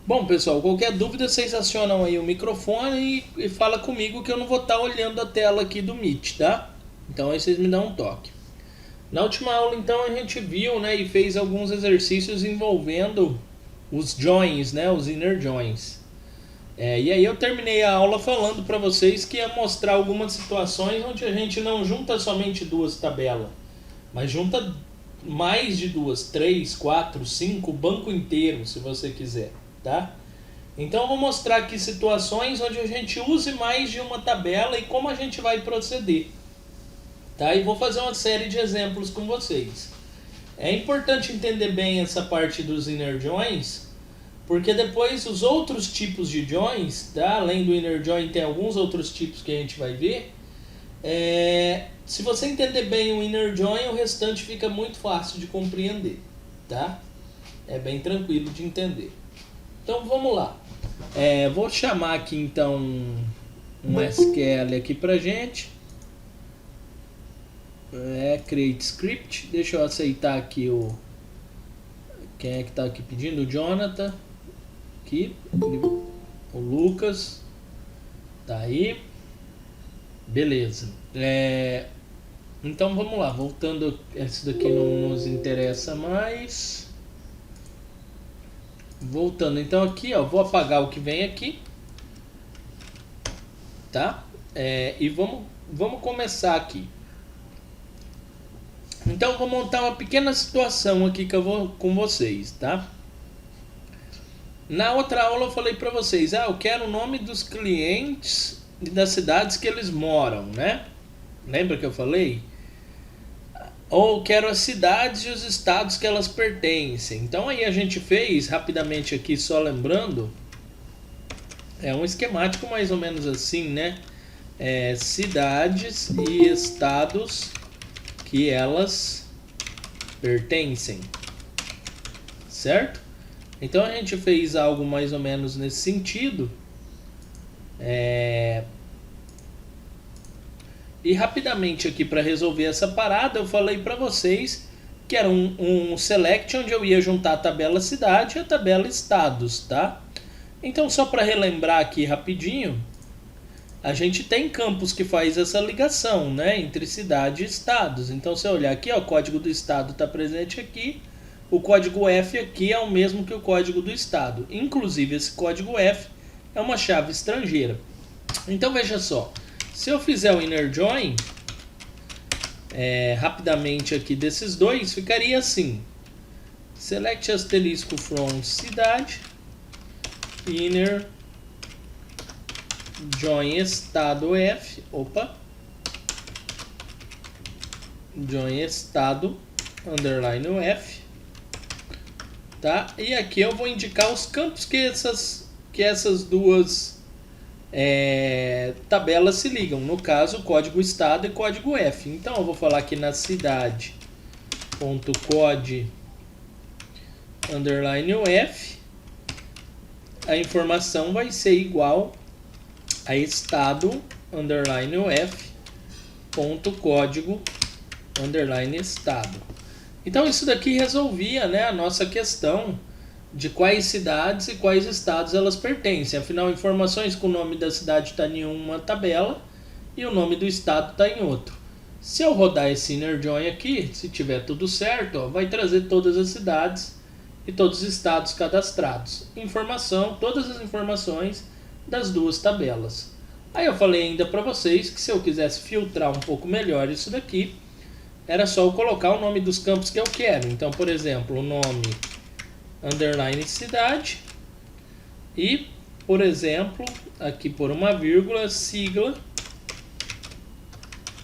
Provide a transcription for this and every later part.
Bom, pessoal, qualquer dúvida vocês acionam aí o microfone e fala comigo que eu não vou estar olhando a tela aqui do Meet, tá? Então aí vocês me dão um toque. Na última aula, então, a gente viu, né, e fez alguns exercícios envolvendo os joins, né, os inner joins. E aí eu terminei a aula falando para vocês que ia mostrar algumas situações onde a gente não junta somente duas tabelas, mas junta mais de duas, três, quatro, cinco, banco inteiro, se você quiser, tá? Então eu vou mostrar aqui situações onde a gente use mais de uma tabela e como a gente vai proceder, tá? E vou fazer uma série de exemplos com vocês. É importante entender bem essa parte dos inner joins, porque depois os outros tipos de joins, tá? Além do inner join, tem alguns outros tipos que a gente vai ver. Se você entender bem o inner join, o restante fica muito fácil de compreender, tá? É bem tranquilo de entender. Então vamos lá. Vou chamar aqui então um SQL aqui pra gente. Create script. Deixa eu aceitar aqui o. Quem é que tá aqui pedindo? O Jonathan. Aqui. O Lucas. Tá aí. Beleza. Então vamos lá. Voltando. Esse daqui não nos interessa mais. Voltando então aqui, ó. Vou apagar o que vem aqui. Tá? E vamos começar aqui. Então vou montar uma pequena situação aqui que eu vou com vocês, tá? Na outra aula eu falei para vocês, eu quero o nome dos clientes e das cidades que eles moram, né? Lembra que eu falei? Ou quero as cidades e os estados que elas pertencem. Então aí a gente fez rapidamente aqui, só lembrando, um esquemático mais ou menos assim, né? Cidades e estados que elas pertencem, certo? Então a gente fez algo mais ou menos nesse sentido. E rapidamente aqui para resolver essa parada, eu falei para vocês que era um select onde eu ia juntar a tabela cidade e a tabela estados, tá? Então só para relembrar aqui rapidinho, a gente tem campos que faz essa ligação, né, entre cidade e estados. Então se eu olhar aqui, ó, o código do estado está presente aqui, o código F aqui é o mesmo que o código do estado. Inclusive esse código F é uma chave estrangeira. Então veja só, se eu fizer o inner join, rapidamente aqui desses dois, ficaria assim: select asterisco from cidade, inner join estado F, join estado underline F, tá? E aqui eu vou indicar os campos que essas duas tabelas se ligam, no caso código estado e código F. Então eu vou falar aqui na cidade.code underline F, a informação vai ser igual a estado underline F ponto código underline estado. Então isso daqui resolvia, né, a nossa questão de quais cidades e quais estados elas pertencem. Afinal, informações com o nome da cidade está em uma tabela e o nome do estado está em outro. Se eu rodar esse inner join aqui, se tiver tudo certo, ó, vai trazer todas as cidades e todos os estados cadastrados. Todas as informações das duas tabelas. Aí eu falei ainda para vocês que se eu quisesse filtrar um pouco melhor isso daqui, era só eu colocar o nome dos campos que eu quero. Então, por exemplo, o nome underline cidade e, por exemplo, aqui por uma vírgula, sigla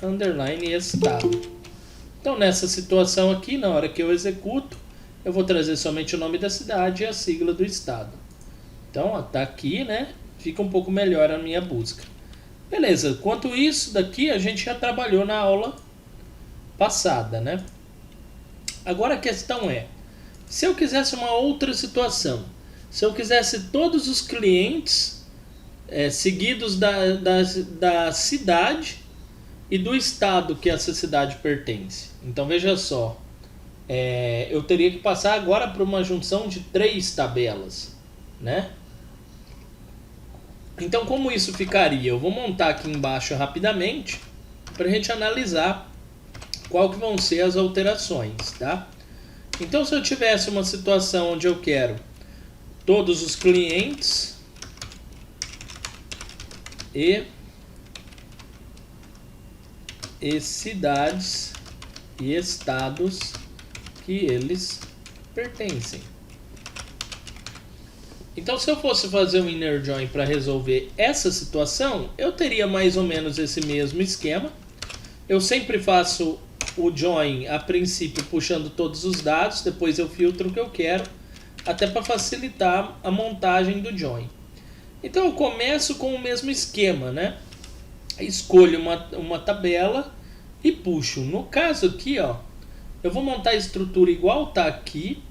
underline estado. Então nessa situação aqui, na hora que eu executo, eu vou trazer somente o nome da cidade e a sigla do estado. Então ó, tá aqui, né? Fica um pouco melhor a minha busca. Beleza, quanto isso daqui a gente já trabalhou na aula passada, né? Agora a questão é, se eu quisesse uma outra situação, se eu quisesse todos os clientes seguidos da cidade e do estado que essa cidade pertence. Então veja só, eu teria que passar agora por uma junção de três tabelas. né? Então, como isso ficaria? Eu vou montar aqui embaixo rapidamente para a gente analisar qual que vão ser as alterações, tá? Então, se eu tivesse uma situação onde eu quero todos os clientes e cidades e estados que eles pertencem. Então, se eu fosse fazer um inner join para resolver essa situação, eu teria mais ou menos esse mesmo esquema. Eu sempre faço o join a princípio puxando todos os dados, depois eu filtro o que eu quero, até para facilitar a montagem do join. Então eu começo com o mesmo esquema, né? Escolho uma tabela e puxo. No caso aqui, ó, eu vou montar a estrutura igual tá aqui.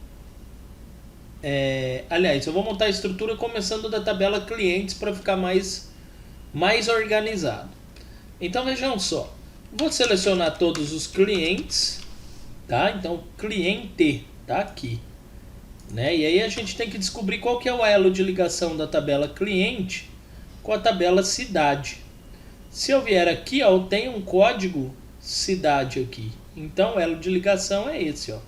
Aliás, eu vou montar a estrutura começando da tabela clientes para ficar mais organizado. Então vejam só, vou selecionar todos os clientes, tá? Então cliente tá aqui, né? E aí a gente tem que descobrir qual que é o elo de ligação da tabela cliente com a tabela cidade. Se eu vier aqui, ó, eu tenho um código cidade aqui. Então o elo de ligação é esse, ó.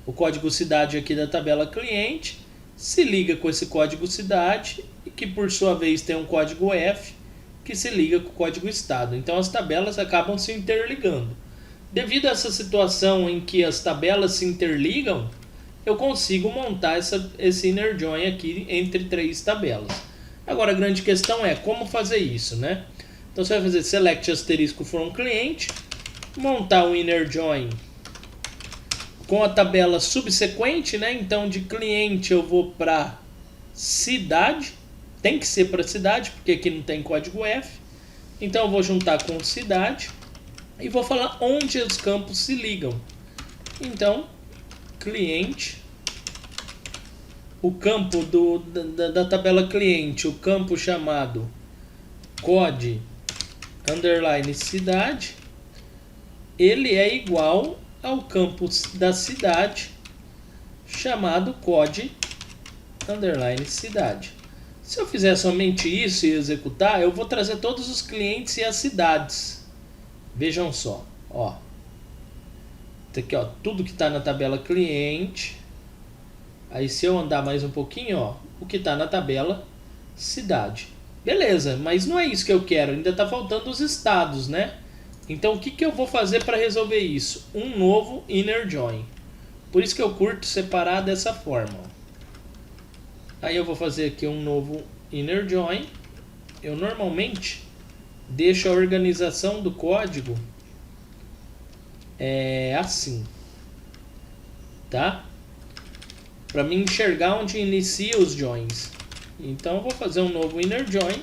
O código cidade aqui da tabela cliente se liga com esse código cidade, que por sua vez tem um código F, que se liga com o código estado. Então as tabelas acabam se interligando. Devido a essa situação em que as tabelas se interligam, eu consigo montar esse inner join aqui entre três tabelas. Agora a grande questão é como fazer isso, né? Então você vai fazer select asterisco from cliente, montar um inner join com a tabela subsequente, né? Então de cliente eu vou para cidade, tem que ser para cidade, porque aqui não tem código F. Então eu vou juntar com cidade e vou falar onde os campos se ligam. Então, cliente, o campo da tabela cliente, o campo chamado code underline cidade, ele é igual ao campo da cidade chamado code underline cidade. Se eu fizer somente isso e executar, eu vou trazer todos os clientes e as cidades. Vejam só, ó. Tá aqui, ó, tudo que está na tabela cliente. Aí se eu andar mais um pouquinho, ó, o que está na tabela cidade. Beleza, mas não é isso que eu quero, ainda está faltando os estados, né? Então o que eu vou fazer para resolver isso? Um novo inner join. Por isso que eu curto separar dessa forma. Aí eu vou fazer aqui um novo inner join. Eu normalmente deixo a organização do código assim, tá? Para mim enxergar onde inicia os joins. Então eu vou fazer um novo inner join.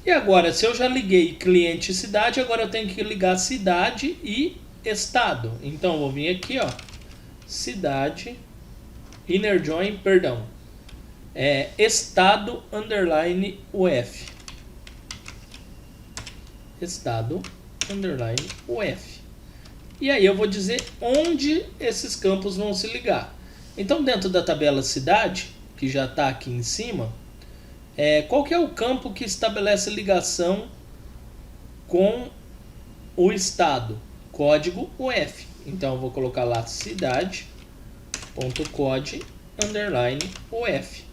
E agora, se eu já liguei cliente e cidade, agora eu tenho que ligar cidade e estado. Então eu vou vir aqui, ó, cidade, inner join, perdão, estado underline UF. Estado underline UF. E aí eu vou dizer onde esses campos vão se ligar. Então dentro da tabela cidade, que já está aqui em cima, qual que é o campo que estabelece ligação com o estado? Código UF. Então eu vou colocar lá cidade.code underline UF.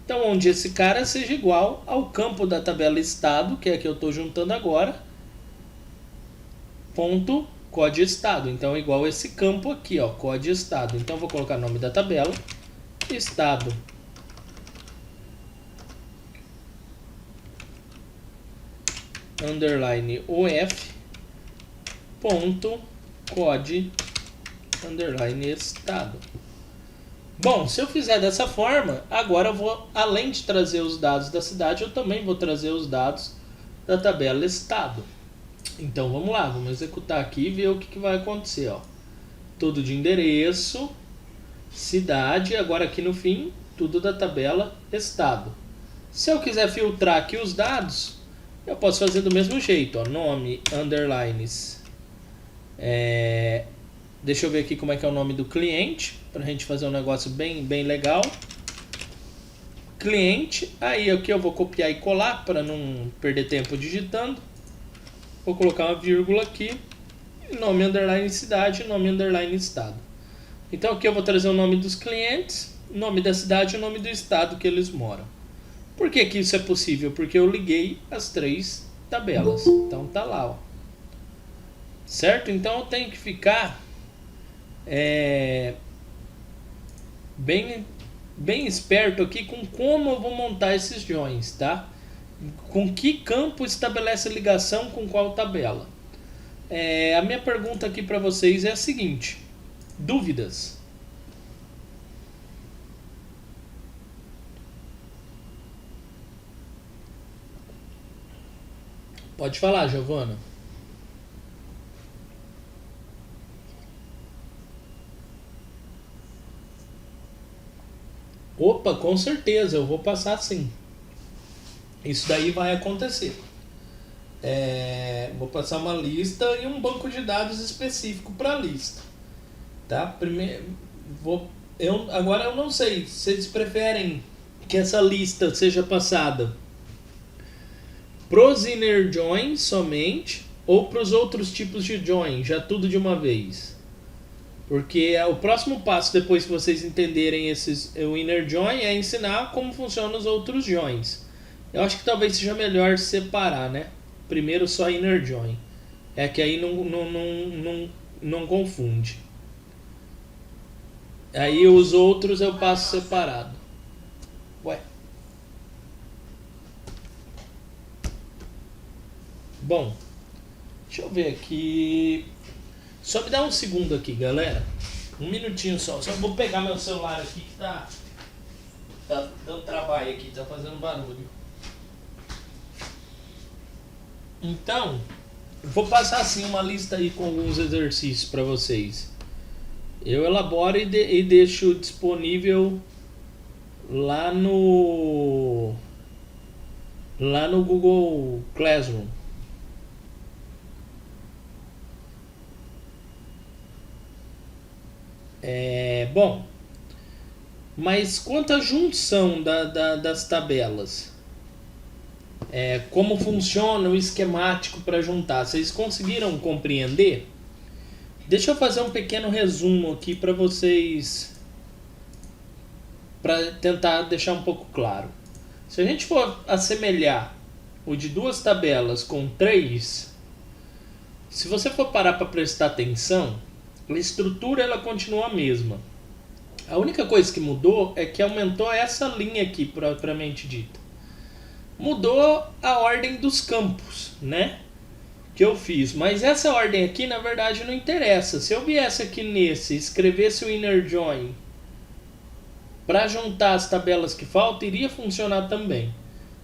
Então onde esse cara seja igual ao campo da tabela estado, que é a que eu estou juntando agora, ponto code estado. Então igual esse campo aqui, ó, code estado. Então eu vou colocar o nome da tabela, estado underline UF ponto code underline estado. Bom, se eu fizer dessa forma, agora eu vou, além de trazer os dados da cidade, eu também vou trazer os dados da tabela estado. Então vamos lá, vamos executar aqui e ver o que vai acontecer, ó. Tudo de endereço, cidade, agora aqui no fim, tudo da tabela estado. Se eu quiser filtrar aqui os dados, eu posso fazer do mesmo jeito, ó, nome, underlines. Deixa eu ver aqui como é que é o nome do cliente, para a gente fazer um negócio bem legal. cliente, aí aqui eu vou copiar e colar para não perder tempo digitando. Vou colocar uma vírgula aqui, nome underline cidade, nome underline estado. Então aqui eu vou trazer o nome dos clientes, nome da cidade e o nome do estado que eles moram. Por que que isso é possível? Porque eu liguei as 3 tabelas. Então tá lá, ó. Certo? Então eu tenho que ficar bem esperto aqui com como eu vou montar esses joins, tá? Com que campo estabelece ligação com qual tabela. A minha pergunta aqui para vocês é a seguinte: dúvidas? Pode falar, Giovana. Opa, com certeza, eu vou passar sim. Isso daí vai acontecer. Vou passar uma lista e um banco de dados específico para a lista. Tá? Primeiro, agora eu não sei se eles preferem que essa lista seja passada pros inner joins somente ou pros outros tipos de join, já tudo de uma vez. Porque o próximo passo, depois que vocês entenderem o inner join, é ensinar como funcionam os outros joins. Eu acho que talvez seja melhor separar, né? Primeiro só inner join. É que aí não confunde. Aí os outros eu passo separado. Ué. Bom, deixa eu ver aqui. Só me dá um segundo aqui, galera. Um minutinho só. Só vou pegar meu celular aqui que tá dando trabalho aqui, tá fazendo barulho. Então, vou passar assim uma lista aí com alguns exercícios para vocês. Eu elaboro e deixo disponível lá no Google Classroom. Bom, mas quanto à junção das tabelas, como funciona o esquemático para juntar, vocês conseguiram compreender? Deixa eu fazer um pequeno resumo aqui para vocês, para tentar deixar um pouco claro. Se a gente for assemelhar o de 2 tabelas com 3, se você for parar para prestar atenção, a estrutura ela continua a mesma. A única coisa que mudou é que aumentou essa linha aqui, propriamente dita. Mudou a ordem dos campos, né? Que eu fiz. Mas essa ordem aqui, na verdade, não interessa. Se eu viesse aqui nesse, escrevesse o inner join para juntar as tabelas que faltam, iria funcionar também.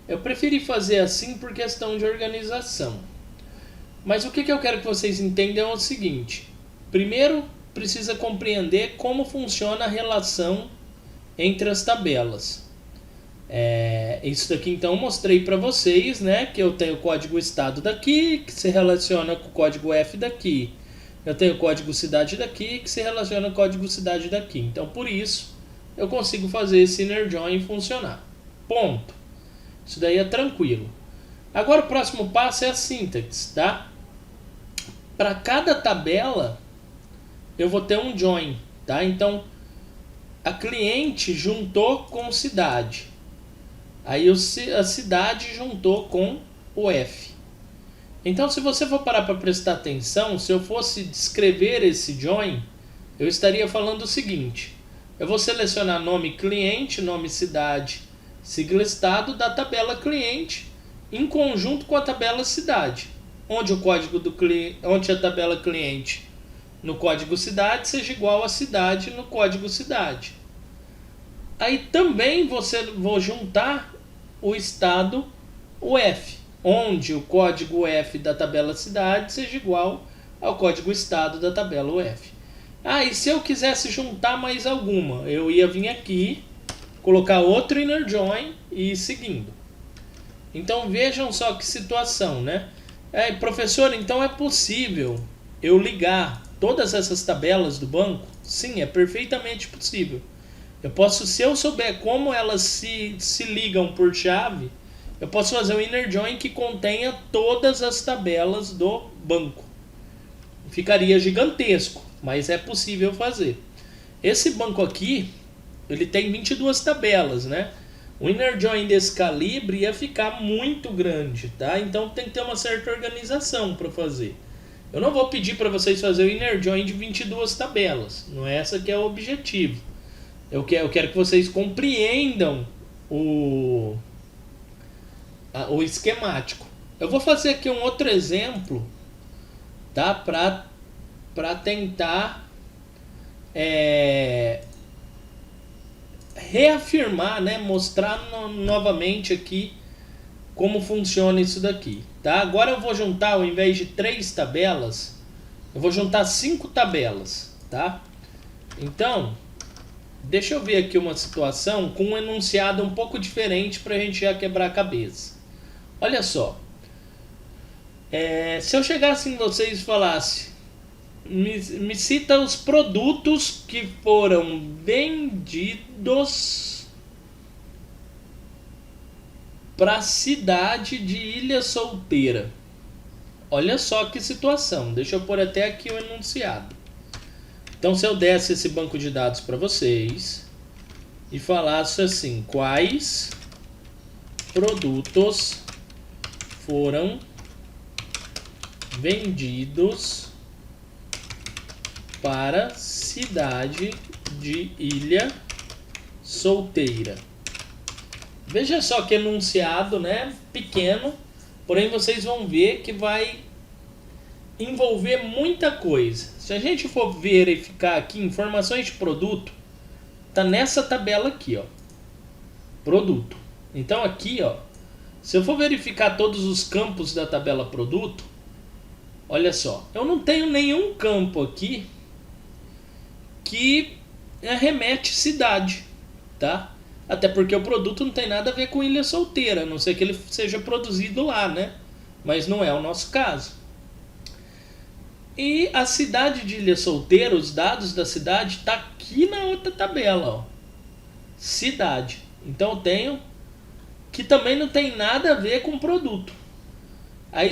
Eu preferi fazer assim por questão de organização. Mas o que eu quero que vocês entendam é o seguinte. Primeiro, precisa compreender como funciona a relação entre as tabelas. Isso daqui então eu mostrei para vocês, né, que eu tenho o código estado daqui, que se relaciona com o código F daqui. Eu tenho o código cidade daqui, que se relaciona com o código cidade daqui. Então por isso eu consigo fazer esse inner join funcionar. Ponto. Isso daí é tranquilo. Agora o próximo passo é a sintaxe, tá? Para cada tabela eu vou ter um join, tá? Então a cliente juntou com cidade. Aí a cidade juntou com o F. Então se você for parar para prestar atenção, se eu fosse descrever esse join, eu estaria falando o seguinte: eu vou selecionar nome cliente, nome cidade, sigla estado da tabela cliente em conjunto com a tabela cidade, onde o código onde a tabela cliente no código cidade seja igual a cidade no código cidade. Aí também vou juntar o estado, o F, onde o código F da tabela cidade seja igual ao código estado da tabela UF. E se eu quisesse juntar mais alguma, eu ia vir aqui, colocar outro inner join e ir seguindo. Então vejam só que situação, né? Professor, então é possível eu ligar todas essas tabelas do banco? Sim, é perfeitamente possível. Eu posso, se eu souber como elas se ligam por chave, eu posso fazer um inner join que contenha todas as tabelas do banco. Ficaria gigantesco, mas é possível fazer. Esse banco aqui, ele tem 22 tabelas, né? O inner join desse calibre ia ficar muito grande, tá? Então tem que ter uma certa organização para fazer. Eu não vou pedir para vocês fazer o inner join de 22 tabelas, não é essa que é o objetivo. Eu quero que vocês compreendam o esquemático. Eu vou fazer aqui um outro exemplo, tá? Para tentar reafirmar, né? Mostrar novamente aqui como funciona isso daqui, tá? Agora eu vou juntar, ao invés de 3 tabelas, eu vou juntar 5 tabelas, tá? Então, deixa eu ver aqui uma situação com um enunciado um pouco diferente para a gente já quebrar a cabeça. Olha só, se eu chegasse em vocês e falasse, me cita os produtos que foram vendidos para a cidade de Ilha Solteira. Olha só que situação, deixa eu pôr até aqui o enunciado. Então, se eu desse esse banco de dados para vocês e falasse assim, quais produtos foram vendidos para cidade de Ilha Solteira. Veja só que enunciado, né? Pequeno, porém vocês vão ver que vai envolver muita coisa. Se a gente for verificar aqui informações de produto, tá nessa tabela aqui, ó. Produto. Então aqui, ó, se eu for verificar todos os campos da tabela produto, olha só, eu não tenho nenhum campo aqui que remete cidade, tá? Até porque o produto não tem nada a ver com Ilha Solteira, a não ser que ele seja produzido lá, né? Mas não é o nosso caso. E a cidade de Ilha Solteira, os dados da cidade, tá aqui na outra tabela, ó. Cidade. Então eu tenho que também não tem nada a ver com produto. Aí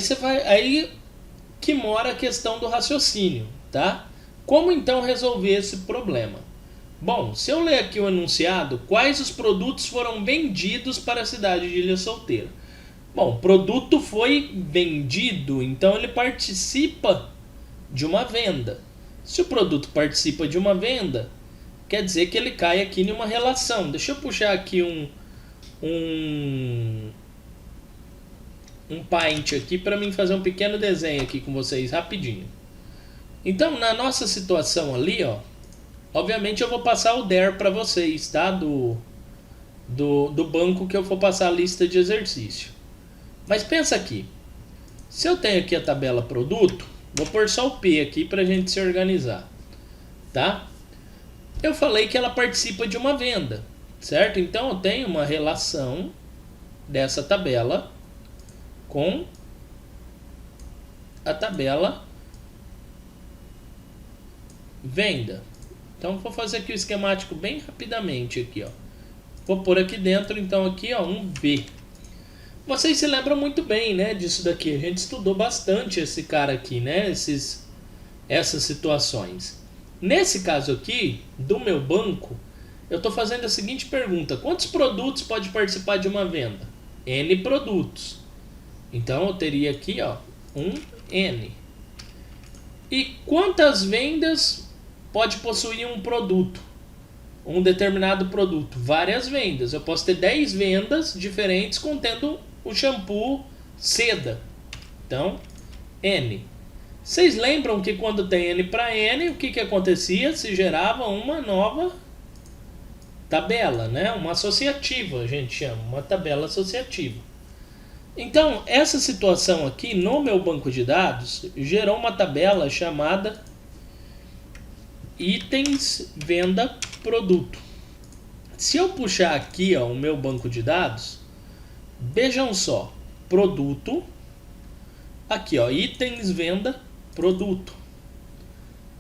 que mora a questão do raciocínio, tá? Como então resolver esse problema? Bom, se eu ler aqui o enunciado, quais os produtos foram vendidos para a cidade de Ilha Solteira? Bom, produto foi vendido, então ele participa de uma venda. Se o produto participa de uma venda, quer dizer que ele cai aqui em uma relação. Deixa eu puxar aqui um Paint aqui para mim fazer um pequeno desenho aqui com vocês rapidinho. Então, na nossa situação ali, ó, obviamente eu vou passar o DER para vocês, tá? Do banco que eu for passar a lista de exercício. Mas pensa aqui, se eu tenho aqui a tabela produto, vou pôr só o P aqui para a gente se organizar, tá? Eu falei que ela participa de uma venda, certo? Então eu tenho uma relação dessa tabela com a tabela venda. Então vou fazer aqui o esquemático bem rapidamente aqui, ó. Vou pôr aqui dentro, então aqui, ó, um V. Vocês se lembram muito bem, né, disso daqui. A gente estudou bastante esse cara aqui, né, essas situações. Nesse caso aqui, do meu banco, eu estou fazendo a seguinte pergunta: quantos produtos pode participar de uma venda? N produtos. Então eu teria aqui, ó, um N. E quantas vendas pode possuir um produto? Um determinado produto? Várias vendas. Eu posso ter 10 vendas diferentes contendo o shampoo seda. Então, N. Vocês lembram que quando tem N para N, o que acontecia? Se gerava uma nova tabela, né? Uma associativa, a gente chama, uma tabela associativa. Então, essa situação aqui no meu banco de dados gerou uma tabela chamada itens venda produto. Se eu puxar aqui, ó, o meu banco de dados, vejam só, produto, aqui, ó, itens venda produto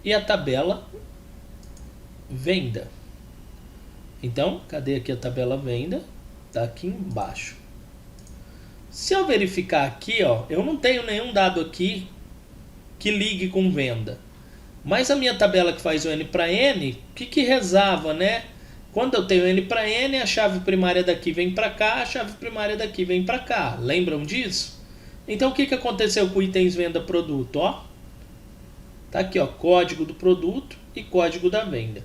e a tabela venda. Então, cadê aqui a tabela venda? Tá aqui embaixo. Se eu verificar aqui, ó, eu não tenho nenhum dado aqui que ligue com venda. Mas a minha tabela que faz o N para N, o que rezava, né? Quando eu tenho N para N, a chave primária daqui vem para cá, a chave primária daqui vem para cá. Lembram disso? Então o que aconteceu com itens venda produto? Ó, tá aqui, ó, código do produto e código da venda.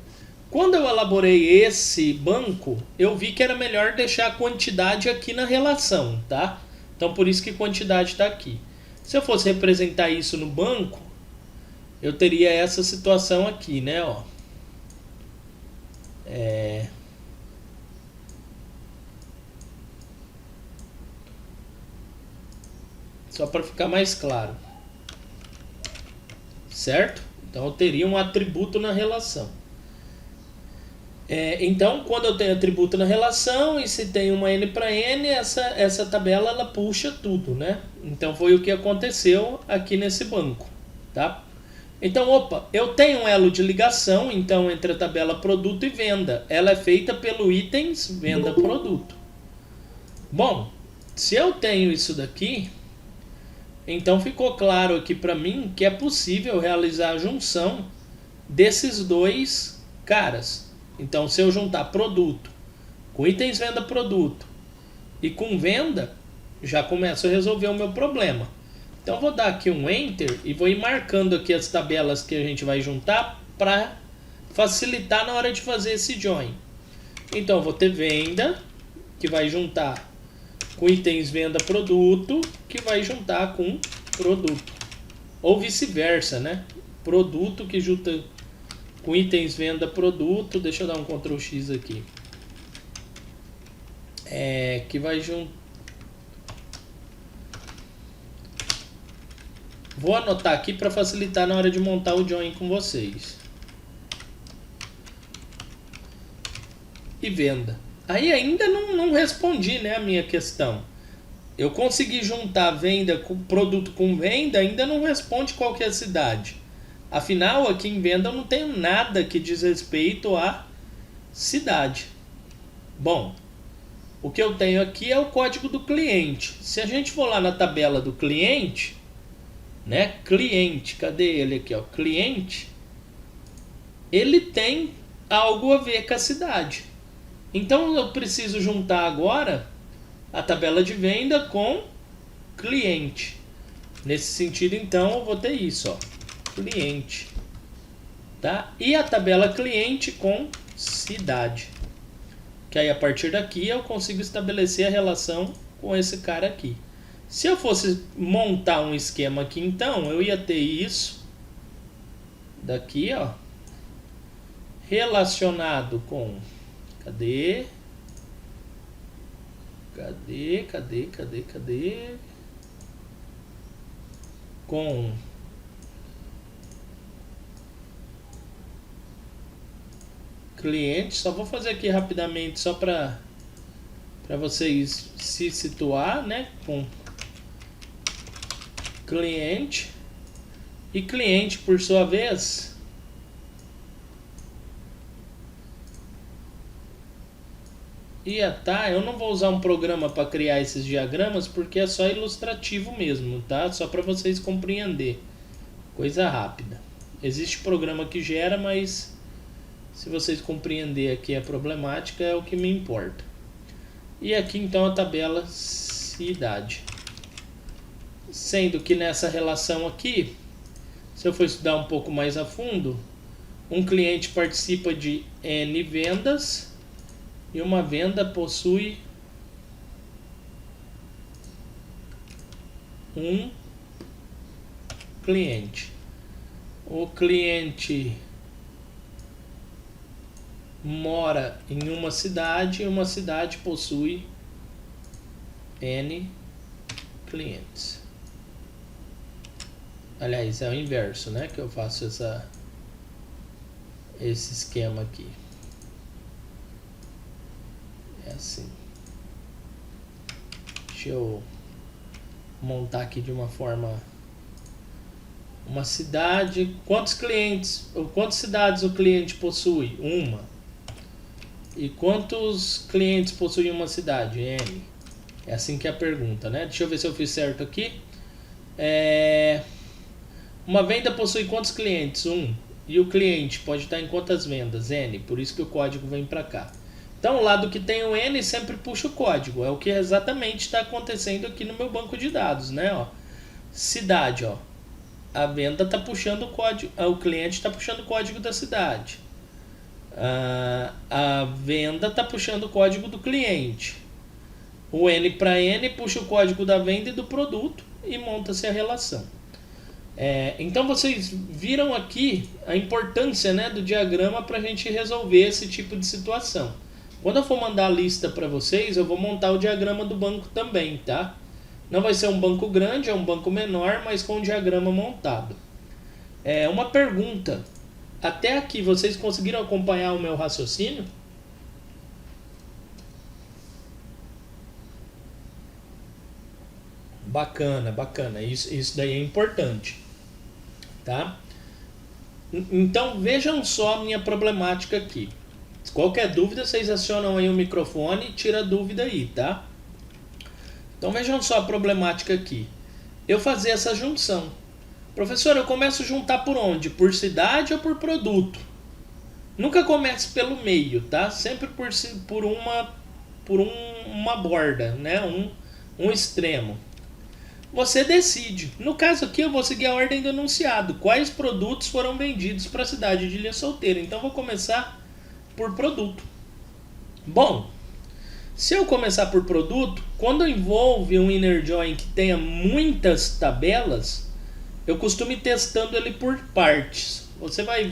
Quando eu elaborei esse banco, eu vi que era melhor deixar a quantidade aqui na relação, tá? Então por isso que quantidade está aqui. Se eu fosse representar isso no banco, eu teria essa situação aqui, né? Ó. Só para ficar mais claro. Certo? Então eu teria um atributo na relação. Então, quando eu tenho atributo na relação e se tem uma N para N, essa tabela ela puxa tudo, né? Então foi o que aconteceu aqui nesse banco, tá? Então, opa, eu tenho um elo de ligação então entre a tabela produto e venda. Ela é feita pelo itens venda produto. Bom, se eu tenho isso daqui, então ficou claro aqui para mim que é possível realizar a junção desses dois caras. Então, se eu juntar produto com itens venda produto e com venda, já começo a resolver o meu problema. Então, vou dar aqui um Enter e vou ir marcando aqui as tabelas que a gente vai juntar para facilitar na hora de fazer esse join. Então, vou ter venda, que vai juntar com itens venda produto, que vai juntar com produto. Ou vice-versa, né? Produto que junta com itens venda produto, deixa eu dar um Ctrl X aqui, que vai junto. Vou anotar aqui para facilitar na hora de montar o join com vocês. E venda. Aí ainda não respondi, né, a minha questão. Eu consegui juntar venda com produto com venda, ainda não responde qual que é a cidade. Afinal, aqui em venda eu não tenho nada que diz respeito à cidade. Bom, o que eu tenho aqui é o código do cliente. Se a gente for lá na tabela do cliente, né? Cliente, cadê ele aqui, ó? Cliente, ele tem algo a ver com a cidade. Então eu preciso juntar agora a tabela de venda com cliente. Nesse sentido, então, eu vou ter isso, ó. Cliente, tá? E a tabela cliente com cidade, que aí a partir daqui eu consigo estabelecer a relação com esse cara aqui. Se eu fosse montar um esquema aqui, então eu ia ter isso daqui, ó, relacionado com cadê com cliente. Só vou fazer aqui rapidamente só para vocês se situar, né, com cliente, e cliente por sua vez eu não vou usar um programa para criar esses diagramas porque é só ilustrativo mesmo, tá? Só para vocês compreender, coisa rápida. Existe programa que gera, mas se vocês compreender aqui a problemática é o que me importa. E aqui então a tabela cidade. Sendo que nessa relação aqui, se eu for estudar um pouco mais a fundo, um cliente participa de N vendas e uma venda possui um cliente. O cliente mora em uma cidade e uma cidade possui N clientes. Aliás, é o inverso, né? Que eu faço esse esquema aqui. É assim. Deixa eu montar aqui de uma forma. Uma cidade. Quantos clientes ou quantas cidades o cliente possui? Uma. E quantos clientes possui uma cidade? N. É assim que é a pergunta, né? Deixa eu ver se eu fiz certo aqui. Uma venda possui quantos clientes? 1. E o cliente pode estar em quantas vendas? N. Por isso que o código vem para cá. Então, o lado que tem o N sempre puxa o código. É o que exatamente está acontecendo aqui no meu banco de dados, né? Ó, cidade, ó. A venda está puxando o código, o cliente está puxando o código da cidade. A venda está puxando o código do cliente. O N para N puxa o código da venda e do produto e monta-se a relação. Então vocês viram aqui a importância, né, do diagrama para a gente resolver esse tipo de situação. Quando eu for mandar a lista para vocês, eu vou montar o diagrama do banco também, tá? Não vai ser um banco grande, é um banco menor, mas com um diagrama montado. Uma pergunta. Até aqui, vocês conseguiram acompanhar o meu raciocínio? Bacana, bacana. Isso daí é importante. Tá? Então, vejam só a minha problemática aqui. Qualquer dúvida, vocês acionam aí o microfone e tira a dúvida aí, tá? Então, vejam só a problemática aqui. Eu fazer essa junção. Professor, eu começo a juntar por onde? Por cidade ou por produto? Nunca comece pelo meio, tá? Sempre por uma borda, né? Um extremo. Você decide. No caso aqui, eu vou seguir a ordem do enunciado. Quais produtos foram vendidos para a cidade de Ilha Solteira? Então, vou começar por produto. Bom, se eu começar por produto, quando envolve um inner join que tenha muitas tabelas, eu costumo ir testando ele por partes.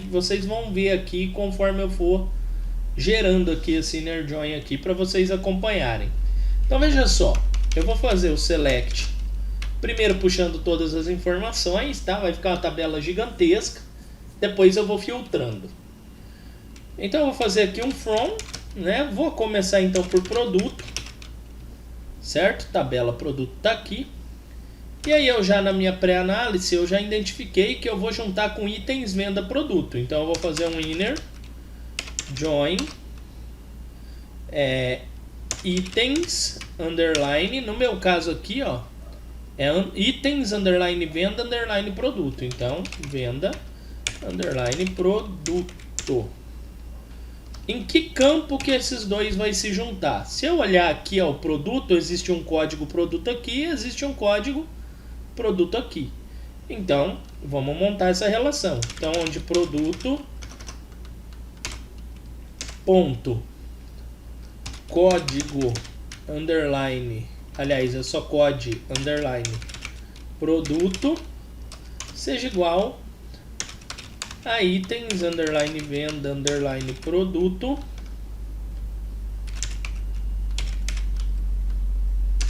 Vocês vão ver aqui conforme eu for gerando aqui esse inner join aqui para vocês acompanharem. Então veja só, eu vou fazer o select, primeiro puxando todas as informações, tá? Vai ficar uma tabela gigantesca. Depois eu vou filtrando. Então eu vou fazer aqui um from, né? Vou começar então por produto, certo? Tabela produto está aqui. E aí eu já na minha pré-análise eu já identifiquei que eu vou juntar com itens venda produto. Então eu vou fazer um inner join itens underline, no meu caso aqui, ó, itens underline venda underline produto. Então venda underline produto. Em que campo que esses dois vai se juntar? Se eu olhar aqui ao produto, existe um código produto aqui, existe um código produto aqui. Então, vamos montar essa relação. Então, onde produto ponto código underline, aliás, é só code underline produto seja igual a itens underline venda underline produto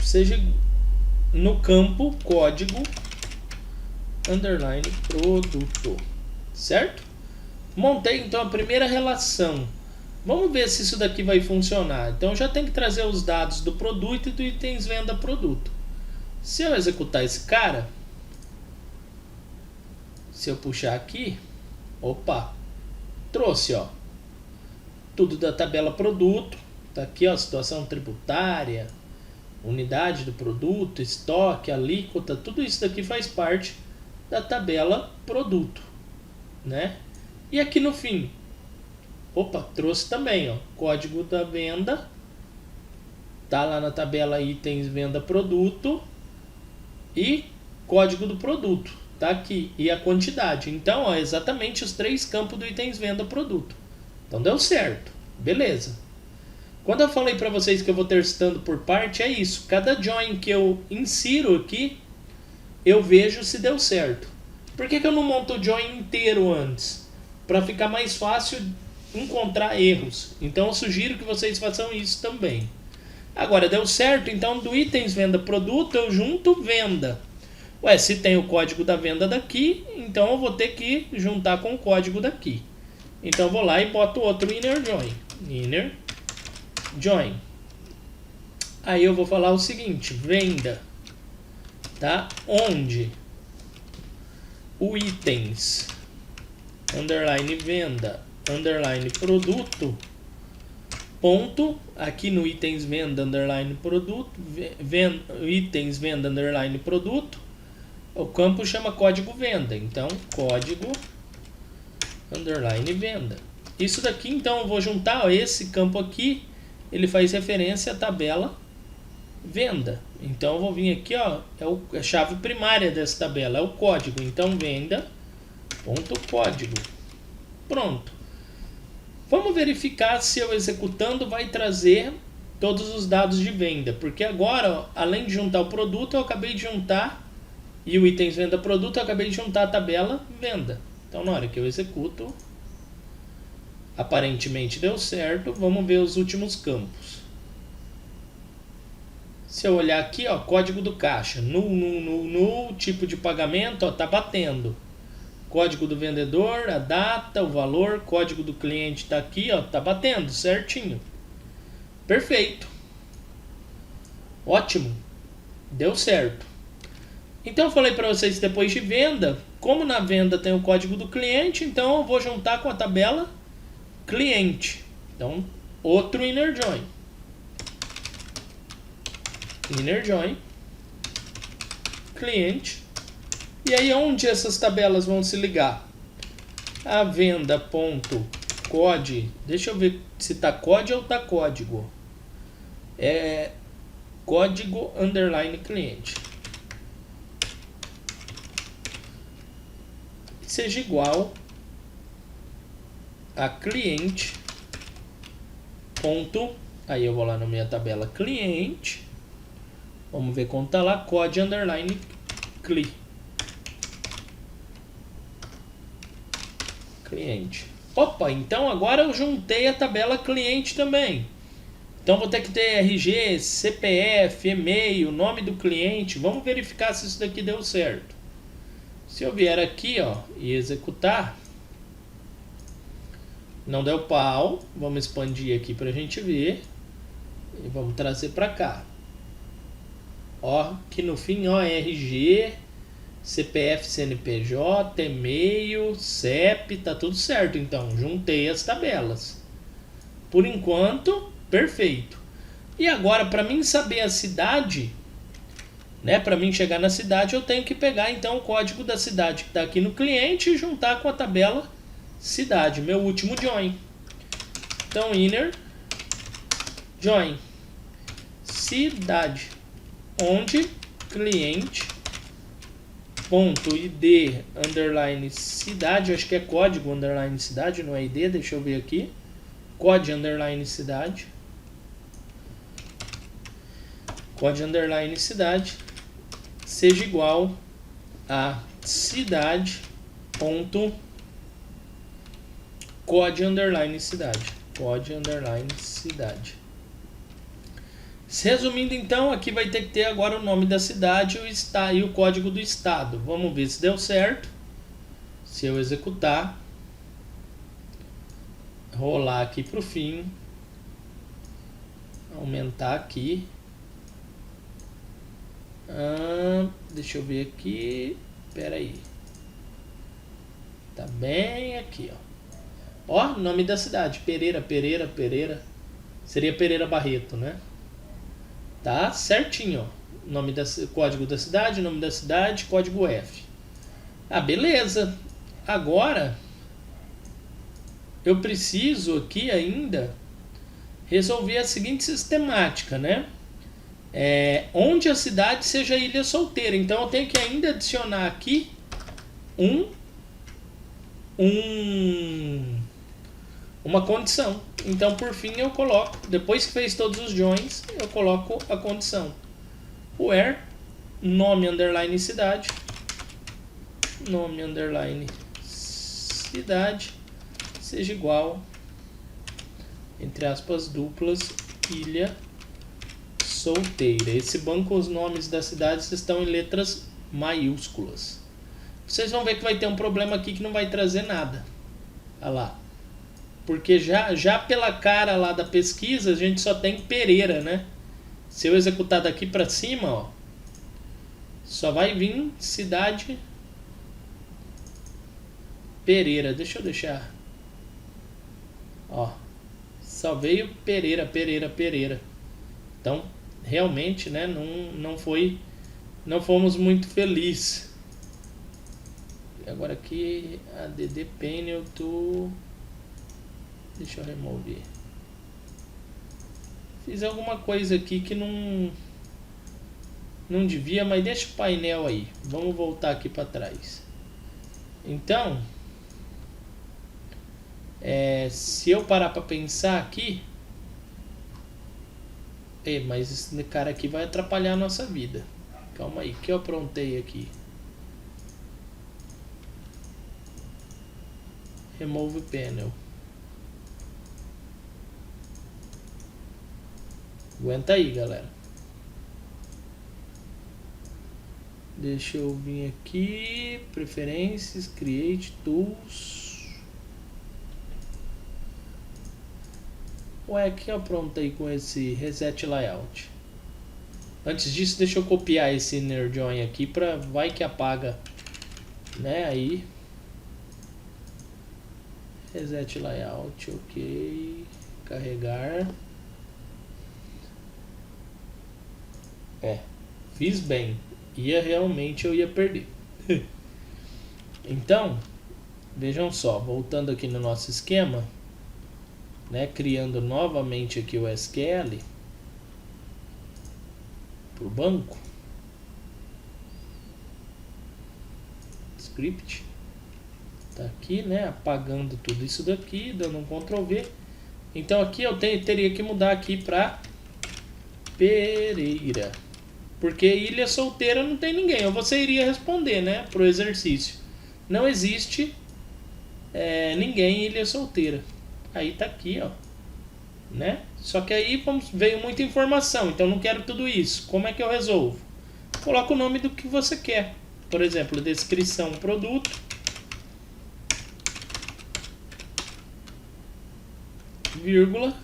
seja no campo código underline produto, certo? Montei então a primeira relação. Vamos ver se isso daqui vai funcionar. Então já tem que trazer os dados do produto e do itens venda produto. Se eu executar esse cara, se eu puxar aqui, opa, trouxe, ó, tudo da tabela produto. Tá aqui, ó, situação tributária, unidade do produto, estoque, alíquota, tudo isso daqui faz parte da tabela produto, né? E aqui no fim, opa, trouxe também, ó, código da venda, tá lá na tabela itens venda produto e código do produto, tá aqui, e a quantidade. Então, ó, exatamente os 3 campos do itens venda produto. Então deu certo, beleza. Quando eu falei para vocês que eu vou testando por parte, é isso. Cada join que eu insiro aqui, eu vejo se deu certo. Por que eu não monto o join inteiro antes? Para ficar mais fácil encontrar erros. Então eu sugiro que vocês façam isso também. Agora, deu certo, então do itens venda produto eu junto venda. Ué, se tem o código da venda daqui, então eu vou ter que juntar com o código daqui. Então eu vou lá e boto outro inner join. Inner join. Aí eu vou falar o seguinte, venda, tá? Onde o itens underline venda underline produto ponto, aqui no itens venda, underline produto, itens venda, underline produto, o campo chama código venda, então código, underline venda. Isso daqui, então, eu vou juntar, ó, esse campo aqui, ele faz referência à tabela venda. Então eu vou vir aqui, ó, é a chave primária dessa tabela, é o código. Então venda.código. Pronto. Vamos verificar se eu executando vai trazer todos os dados de venda, porque agora, ó, além de juntar o produto, eu acabei de juntar, e o itens venda produto, eu acabei de juntar a tabela venda. Então na hora que eu executo, aparentemente deu certo. Vamos ver os últimos campos. Se eu olhar aqui, ó, código do caixa, no tipo de pagamento, ó, tá batendo. Código do vendedor, a data, o valor, código do cliente tá aqui, ó, tá batendo certinho. Perfeito. Ótimo. Deu certo. Então eu falei para vocês, depois de venda, como na venda tem o código do cliente, então eu vou juntar com a tabela cliente. Então, outro inner join. Inner join, cliente. E aí onde essas tabelas vão se ligar? A venda.code, deixa eu ver se tá code ou tá código. É código underline cliente. Seja igual a cliente ponto, aí eu vou lá na minha tabela cliente. Vamos ver quando tá lá, code underline cli. Cliente. Opa, então agora eu juntei a tabela cliente também. Então vou ter que ter RG, CPF, e-mail, nome do cliente. Vamos verificar se isso daqui deu certo. Se eu vier aqui, ó, e executar, não deu pau. Vamos expandir aqui pra gente ver. E vamos trazer pra cá. Ó, que no fim, ó, RG, CPF, CNPJ, e-mail, CEP, tá tudo certo. Então, juntei as tabelas. Por enquanto, perfeito. E agora, para mim saber a cidade, né, para mim chegar na cidade, eu tenho que pegar então o código da cidade que está aqui no cliente e juntar com a tabela cidade, meu último join. Então, inner join cidade, onde cliente ponto id underline cidade, acho que é código underline cidade, não é id, deixa eu ver aqui, código underline cidade, código underline cidade seja igual a cidade ponto código underline cidade, código underline cidade. Resumindo, então, aqui vai ter que ter agora o nome da cidade e o código do estado. Vamos ver se deu certo. Se eu executar, rolar aqui para o fim, aumentar aqui. Deixa eu ver aqui. Espera aí. Tá bem aqui, ó. Ó, nome da cidade. Pereira. Seria Pereira Barreto, né? Tá certinho, ó. Código da cidade, nome da cidade, código F. Ah, beleza. Agora eu preciso aqui ainda resolver a seguinte sistemática, né? Onde a cidade seja Ilha Solteira. Então eu tenho que ainda adicionar aqui uma condição. Então por fim eu coloco, depois que fez todos os joins, eu coloco a condição. Where nome underline cidade, nome underline cidade seja igual, entre aspas duplas, Ilha Solteira. Esse banco, os nomes das cidades estão em letras maiúsculas. Vocês vão ver que vai ter um problema aqui que não vai trazer nada. Olha lá. Porque já pela cara lá da pesquisa, a gente só tem Pereira, né? Se eu executar daqui para cima, ó, só vai vir cidade Pereira. Deixa eu deixar. Ó, Só veio Pereira, Pereira, Pereira. Então, realmente, né, não fomos muito felizes. Agora aqui, add panel to... Deixa eu remover. Fiz alguma coisa aqui que não devia, mas deixa o painel aí. Vamos voltar aqui para trás. Então, se eu parar para pensar aqui, mas esse cara aqui vai atrapalhar a nossa vida. Calma aí, que eu aprontei aqui. Remove panel. Aguenta aí, galera. Deixa eu vir aqui, preferências, create tools. Ué, que eu aprontei com esse reset layout. Antes disso, deixa eu copiar esse inner join aqui para vai que apaga, né? Aí reset layout, ok, carregar. Fiz bem. Realmente eu ia perder. Então, vejam só, voltando aqui no nosso esquema, né, criando novamente aqui o SQL para o banco, script, tá aqui, né, apagando tudo isso daqui, dando um Ctrl V. Então aqui eu teria que mudar aqui para Pereira, porque Ilha Solteira não tem ninguém. Ou você iria responder, né, pro exercício, não existe ninguém em Ilha Solteira. Aí tá aqui, ó, né? Só que aí veio muita informação, então não quero tudo isso. Como é que eu resolvo? Coloca o nome do que você quer. Por exemplo, descrição produto, vírgula.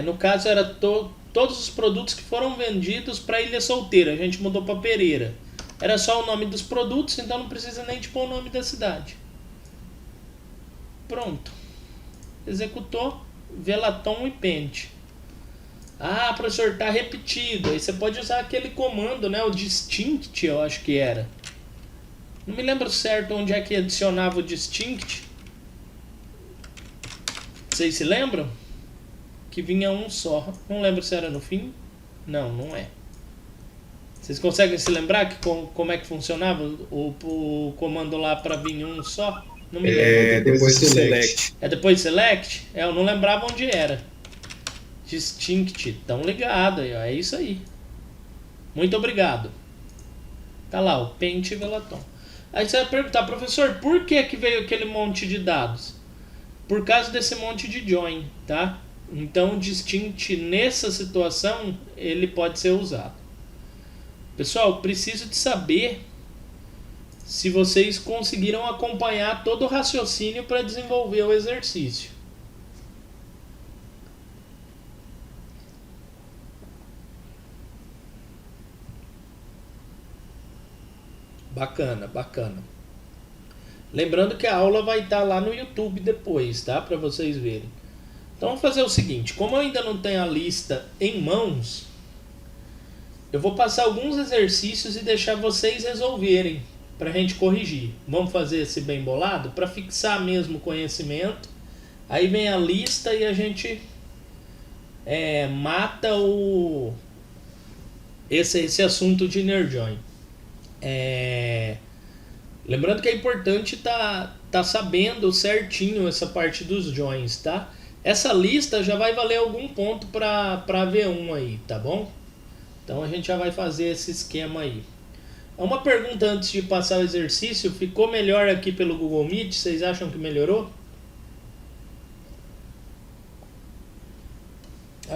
No caso era todos os produtos que foram vendidos para Ilha Solteira. A gente mudou para Pereira. Era só o nome dos produtos, então não precisa nem de pôr o nome da cidade. Pronto. Executou, Velaton e Pente. Ah, professor, tá repetido. Aí você pode usar aquele comando, né? O distinct, eu acho que era. Não me lembro certo onde é que adicionava o distinct. Vocês se lembram? Que vinha um só. Não lembro se era no fim. Não, não é. Vocês conseguem se lembrar como é que funcionava o comando lá para vir um só? Não me lembro. Depois do select. Depois de select? Eu não lembrava onde era. Distinct. Tão ligado aí, ó. É isso aí. Muito obrigado. Tá lá, o Pente e Velaton. Aí você vai perguntar, professor, por que veio aquele monte de dados? Por causa desse monte de join, tá? Então o distinct nessa situação ele pode ser usado. Pessoal, preciso de saber se vocês conseguiram acompanhar todo o raciocínio para desenvolver o exercício. Bacana, bacana. Lembrando que a aula vai estar lá no YouTube depois, tá? Para vocês verem. Então vamos fazer o seguinte, como eu ainda não tenho a lista em mãos, eu vou passar alguns exercícios e deixar vocês resolverem para a gente corrigir. Vamos fazer esse bem bolado para fixar mesmo o conhecimento. Aí vem a lista e a gente mata esse assunto de inner join. Lembrando que é importante tá sabendo certinho essa parte dos joins, tá? Essa lista já vai valer algum ponto para V1 aí, tá bom? Então a gente já vai fazer esse esquema aí. Uma pergunta antes de passar o exercício, ficou melhor aqui pelo Google Meet? Vocês acham que melhorou?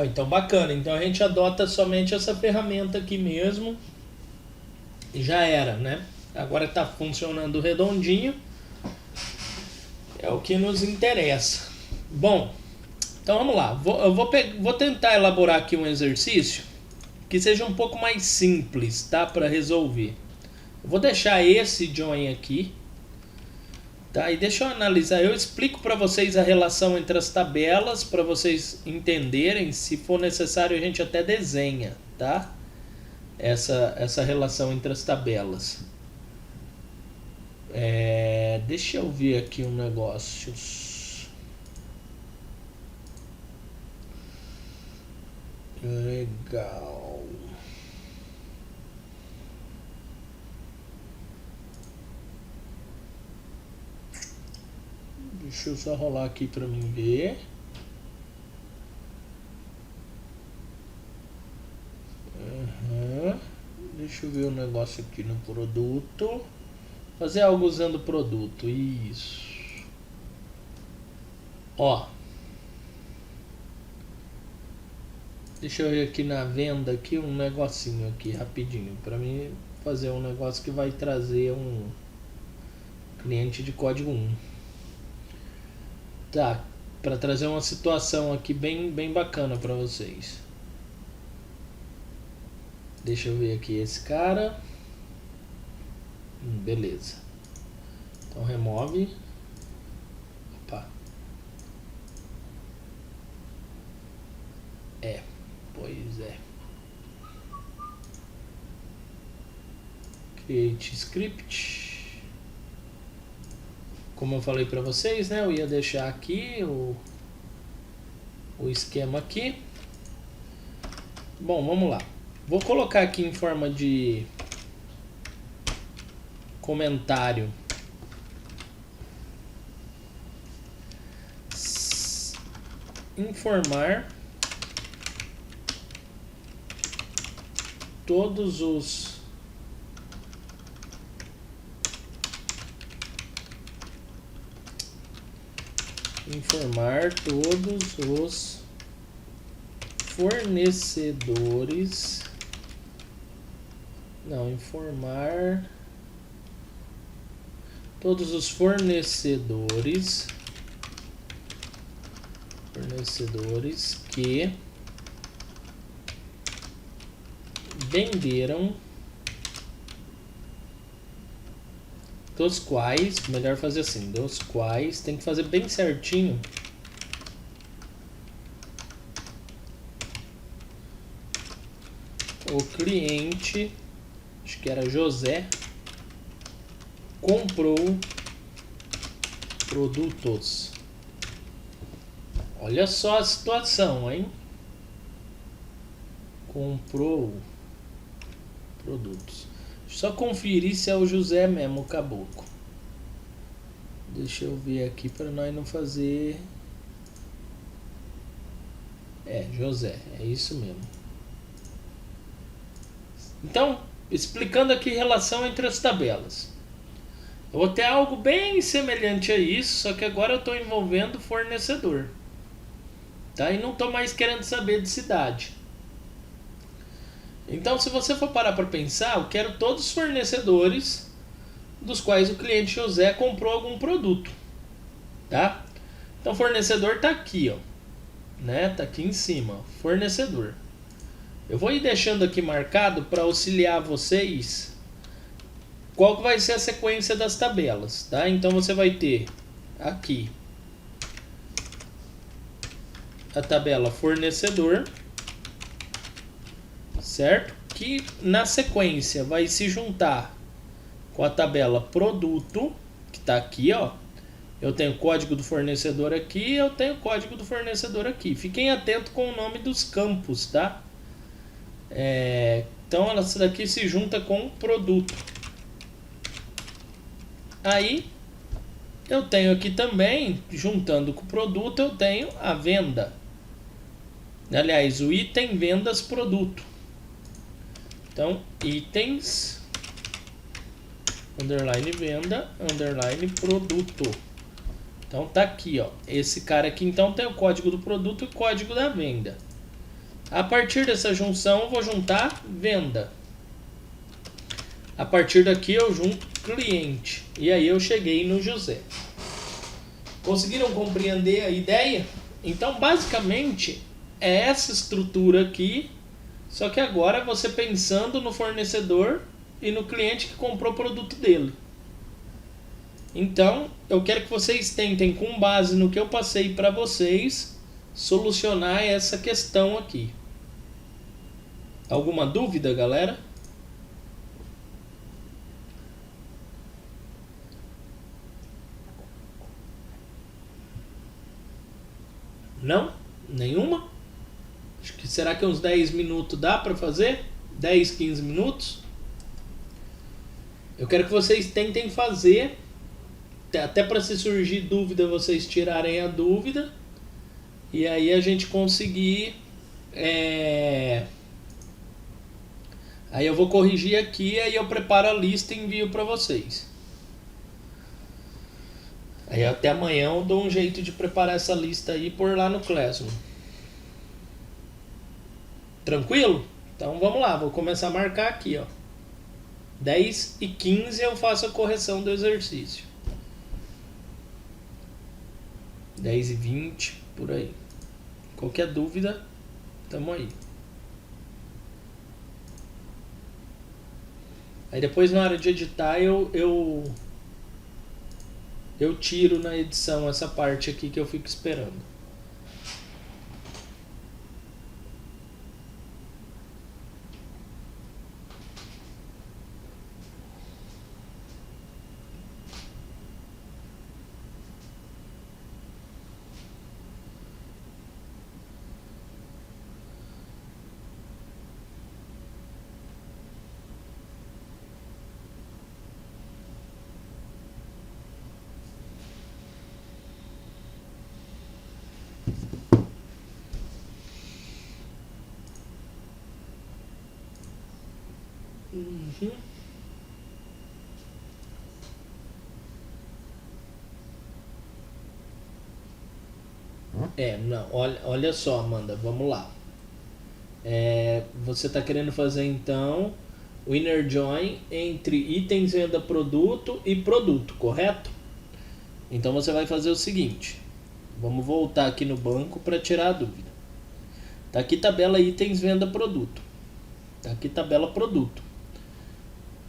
Então bacana, então a gente adota somente essa ferramenta aqui mesmo e já era, né? Agora está funcionando redondinho, é o que nos interessa. Bom, então vamos lá, eu vou tentar elaborar aqui um exercício que seja um pouco mais simples, tá? Para resolver. Eu vou deixar esse join aqui, Tá, e deixa eu analisar, eu explico para vocês a relação entre as tabelas, para vocês entenderem, se for necessário a gente até desenha, tá? Essa relação entre as tabelas. Deixa eu ver aqui um negócio. Legal. Deixa eu só rolar aqui para mim ver. Deixa eu ver o negócio aqui no produto. Fazer algo usando o produto. Isso. Ó. Deixa eu ver aqui na venda aqui um negocinho aqui rapidinho. Para mim fazer um negócio que vai trazer um cliente de código 1. Tá. Para trazer uma situação aqui bem bacana para vocês. Deixa eu ver aqui esse cara. Beleza. Então remove. Opa. Pois é. Create script. Como eu falei para vocês, né? Eu ia deixar aqui o esquema aqui. Bom, vamos lá. Vou colocar aqui em forma de comentário informar todos os fornecedores. Não, informar todos os fornecedores que venderam, dos quais, melhor fazer assim, dos quais, tem que fazer bem certinho. O cliente, acho que era José, comprou produtos. Olha só a situação, hein? Comprou produtos. Só conferir se é o José mesmo, o caboclo. Deixa eu ver aqui para nós não fazer. José, é isso mesmo. Então, explicando aqui a relação entre as tabelas. Eu vou ter algo bem semelhante a isso, só que agora eu estou envolvendo fornecedor. Tá? E não estou mais querendo saber de cidade. Então, se você for parar para pensar, eu quero todos os fornecedores dos quais o cliente José comprou algum produto. Tá? Então, fornecedor está aqui, ó. Né? Tá aqui em cima, ó, fornecedor. Eu vou ir deixando aqui marcado para auxiliar vocês qual que vai ser a sequência das tabelas, tá? Então você vai ter aqui a tabela fornecedor, certo? Que na sequência vai se juntar com a tabela produto, que está aqui, ó. Eu tenho o código do fornecedor aqui, eu tenho o código do fornecedor aqui. Fiquem atentos com o nome dos campos, tá? Então essa daqui se junta com produto. Aí eu tenho aqui também, juntando com o produto, eu tenho a venda. Aliás, o item vendas produto. Então, itens, underline venda, underline produto. Então tá aqui, ó. Esse cara aqui então tem o código do produto e o código da venda. A partir dessa junção eu vou juntar venda. A partir daqui eu junto cliente. E aí eu cheguei no José. Conseguiram compreender a ideia? Então basicamente é essa estrutura aqui, só que agora você pensando no fornecedor e no cliente que comprou o produto dele. Então, eu quero que vocês tentem, com base no que eu passei para vocês, solucionar essa questão aqui. Alguma dúvida, galera? Não? Nenhuma? Acho que será que uns 10 minutos dá para fazer? 10, 15 minutos? Eu quero que vocês tentem fazer, até para se surgir dúvida, vocês tirarem a dúvida, e aí a gente conseguir. Aí eu vou corrigir aqui, aí eu preparo a lista e envio para vocês. Aí até amanhã eu dou um jeito de preparar essa lista aí e pôr lá no Classroom. Tranquilo? Então vamos lá, vou começar a marcar aqui, ó. 10 e 15 eu faço a correção do exercício. 10 e 20, por aí. Qualquer dúvida, tamo aí. Aí depois na hora de editar eu tiro na edição essa parte aqui que eu fico esperando. Uhum. Não, olha só, Amanda, vamos lá. Você está querendo fazer então o inner join entre itens venda produto e produto, correto? Então você vai fazer o seguinte, vamos voltar aqui no banco para tirar a dúvida. Tá aqui tabela itens venda produto. Tá aqui tabela produto.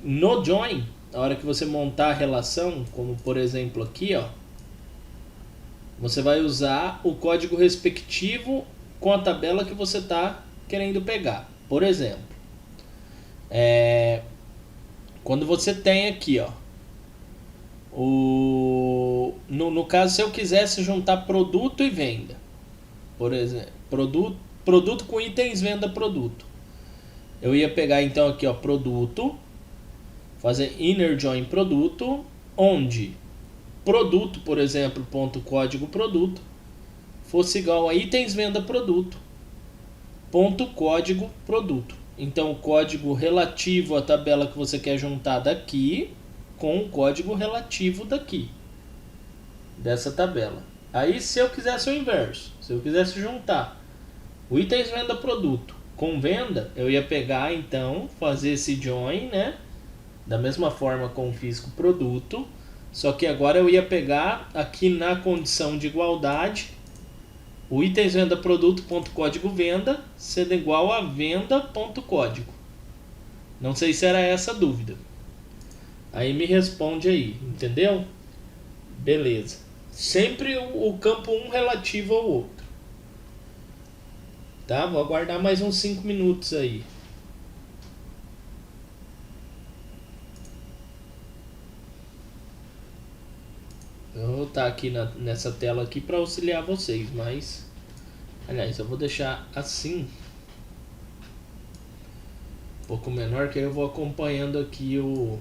No join, a hora que você montar a relação, como por exemplo aqui, ó, você vai usar o código respectivo com a tabela que você está querendo pegar. Por exemplo, quando você tem aqui, ó, no caso, se eu quisesse juntar produto e venda, por exemplo, produto com itens venda produto, eu ia pegar então aqui, ó, produto, fazer inner join produto, onde produto, por exemplo, ponto código produto fosse igual a itens venda produto ponto código produto. Então o código relativo à tabela que você quer juntar daqui com o código relativo daqui dessa tabela. Aí se eu quisesse o inverso, se eu quisesse juntar o itens venda produto com venda, eu ia pegar então, fazer esse join, né? Da mesma forma como fiz com o produto, só que agora eu ia pegar aqui na condição de igualdade o itens venda produto ponto código venda sendo igual a venda ponto código. Não sei se era essa a dúvida. Aí me responde aí, entendeu? Beleza. Sempre o campo 1 relativo ao outro. Tá? Vou aguardar mais uns 5 minutos aí. Eu vou voltar aqui nessa tela aqui para auxiliar vocês, mas aliás, eu vou deixar assim um pouco menor, que aí eu vou acompanhando aqui o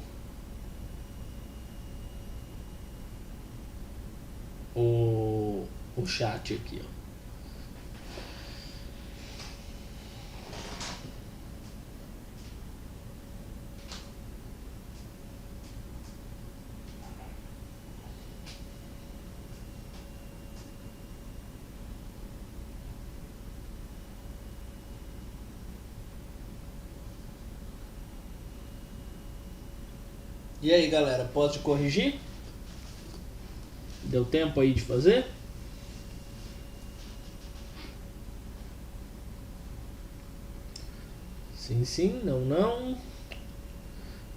chat aqui, ó. E aí, galera, pode corrigir? Deu tempo aí de fazer? Sim, sim, não, não.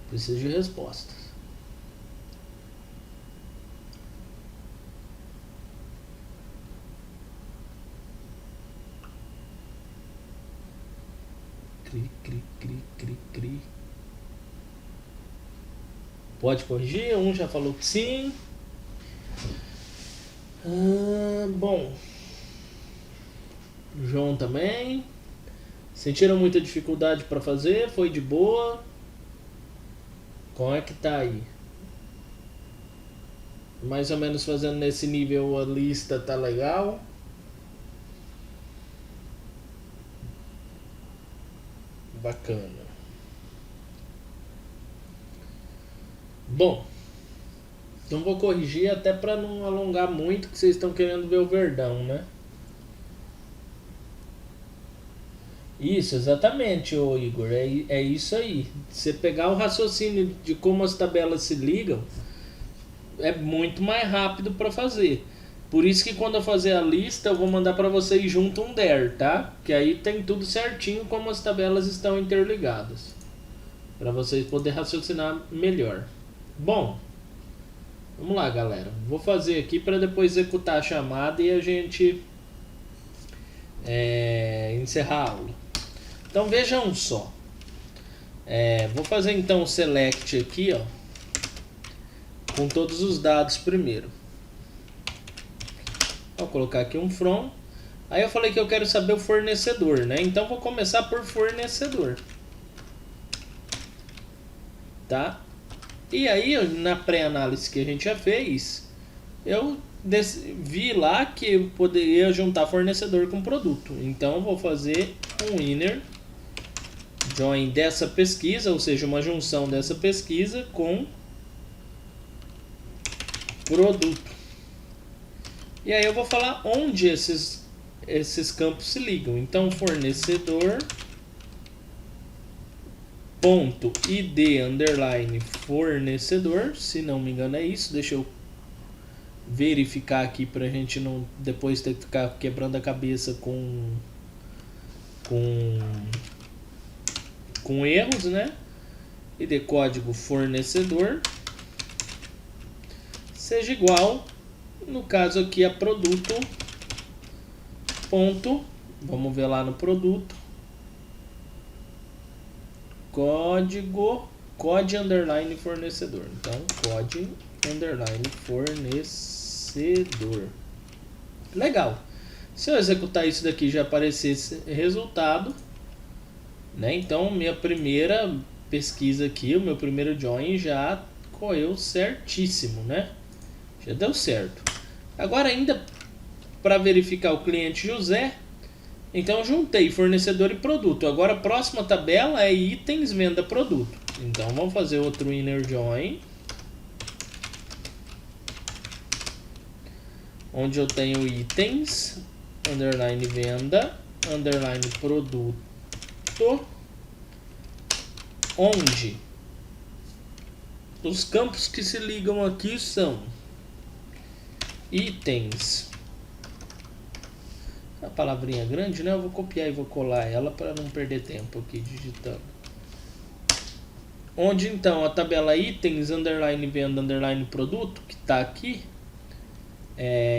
Preciso de respostas. cri. Pode corrigir, um já falou que sim. Bom, João também. Sentiram muita dificuldade para fazer? Foi de boa? Como é que tá aí? Mais ou menos fazendo nesse nível a lista tá legal? Bacana. Bom, então vou corrigir até para não alongar muito, que vocês estão querendo ver o verdão, né? Isso, exatamente, ô Igor, é isso aí. Você pegar o raciocínio de como as tabelas se ligam, é muito mais rápido para fazer. Por isso que quando eu fazer a lista, eu vou mandar para vocês junto um there, tá? Que aí tem tudo certinho como as tabelas estão interligadas, para vocês poderem raciocinar melhor. Bom, vamos lá, galera. Vou fazer aqui para depois executar a chamada e a gente encerrar a aula. Então vejam só. Vou fazer então o select aqui, ó, com todos os dados primeiro. Vou colocar aqui um from. Aí eu falei que eu quero saber o fornecedor, né? Então vou começar por fornecedor, tá? E aí na pré-análise que a gente já fez, eu vi lá que eu poderia juntar fornecedor com produto. Então eu vou fazer um inner join dessa pesquisa, ou seja, uma junção dessa pesquisa com produto. E aí eu vou falar onde esses campos se ligam. Então fornecedor ponto id underline fornecedor, se não me engano é isso. Deixa eu verificar aqui pra gente não depois ter que ficar quebrando a cabeça com erros, né? ID código fornecedor seja igual, no caso aqui, a produto ponto, vamos ver lá no produto, code underline fornecedor. Então code underline fornecedor. Legal. Se eu executar isso daqui já aparecer esse resultado, né? Então minha primeira pesquisa aqui, o meu primeiro join já correu certíssimo, né? Já deu certo. Agora ainda para verificar o cliente José, então eu juntei fornecedor e produto. Agora a próxima tabela é itens venda produto. Então vamos fazer outro inner join, onde eu tenho itens underline venda underline produto, onde os campos que se ligam aqui são itens, a palavrinha grande, né? Eu vou copiar e vou colar ela para não perder tempo aqui digitando. Onde então a tabela itens underline venda underline produto, que está aqui,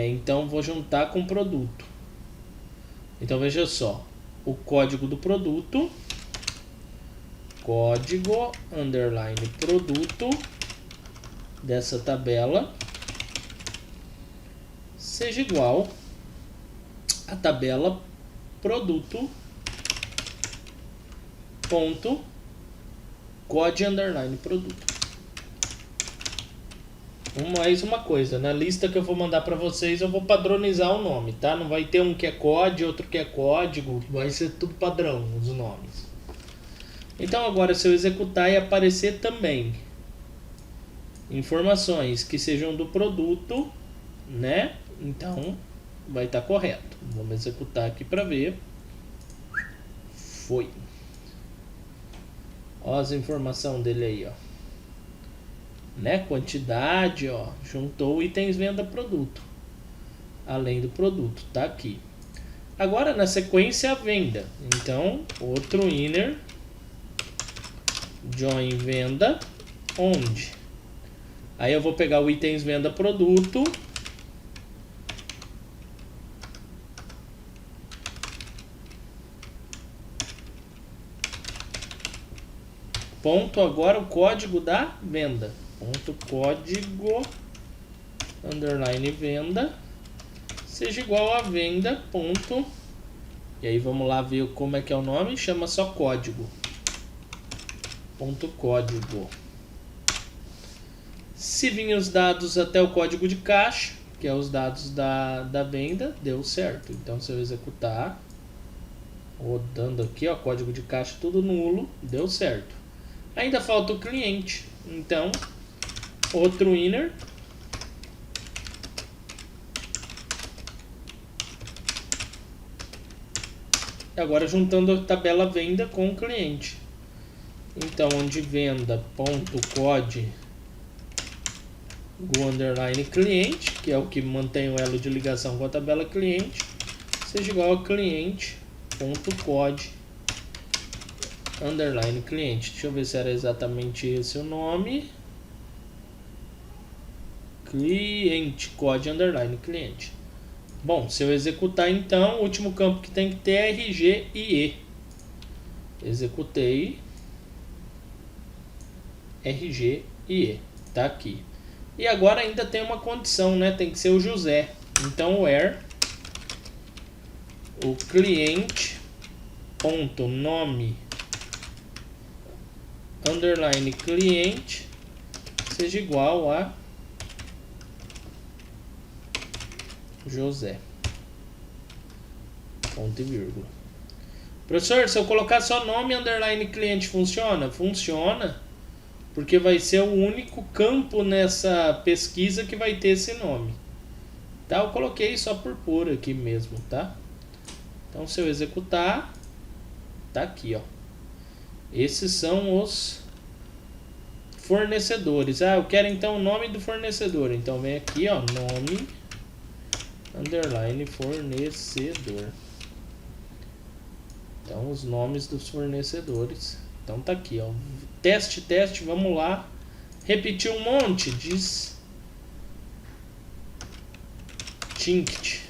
então vou juntar com produto. Então veja só, o código do produto, código underline produto dessa tabela seja igual a tabela produto ponto code underline produto. Mais uma coisa, na lista que eu vou mandar para vocês eu vou padronizar o nome, tá? Não vai ter um que é code, outro que é código, vai ser tudo padrão os nomes. Então agora se eu executar e aparecer também informações que sejam do produto, né? Então vai estar correto. Vamos executar aqui para ver. Foi. Ó as informações dele aí, ó. Né? Quantidade, ó. Juntou itens venda produto. Além do produto, tá aqui. Agora na sequência a venda. Então, outro inner join venda onde. Aí eu vou pegar o itens venda produto. ponto agora o código da venda. Ponto código underline venda seja igual a venda ponto. E aí vamos lá ver como é que é o nome. Chama só código. Ponto código. Se vir os dados até o código de caixa, que é os dados da venda, deu certo. Então se eu executar, rodando aqui, ó, código de caixa tudo nulo, deu certo. Ainda falta o cliente. Então, outro inner. Agora juntando a tabela venda com o cliente. Então, onde venda ponto código underline cliente, que é o que mantém o elo de ligação com a tabela cliente, seja igual a cliente ponto código underline cliente. Deixa eu ver se era exatamente esse o nome. Cliente, código underline cliente. Bom, se eu executar então, o último campo que tem que ter é RG e E. Executei. RG e E. Tá aqui. E agora ainda tem uma condição, né? Tem que ser o José. Então, where o cliente ponto nome underline cliente seja igual a José. Ponto e vírgula. Professor, se eu colocar só nome underline cliente funciona? Funciona, porque vai ser o único campo nessa pesquisa que vai ter esse nome. Tá? Eu coloquei só por pôr aqui mesmo, tá? Então se eu executar, tá aqui, ó. Esses são os fornecedores. Ah, eu quero então o nome do fornecedor. Então vem aqui, ó, nome underline fornecedor. Então os nomes dos fornecedores. Então tá aqui, ó. Teste, vamos lá. Repetir um monte, diz Tinkt.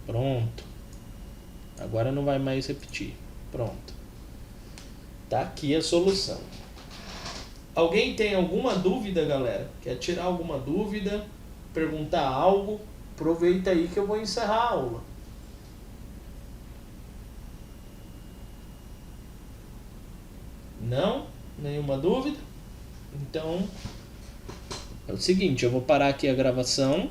Pronto. Agora não vai mais repetir. Pronto. Tá aqui a solução. Alguém tem alguma dúvida, galera? Quer tirar alguma dúvida? Perguntar algo? Aproveita aí que eu vou encerrar a aula. Não? Nenhuma dúvida? Então, é o seguinte, eu vou parar aqui a gravação.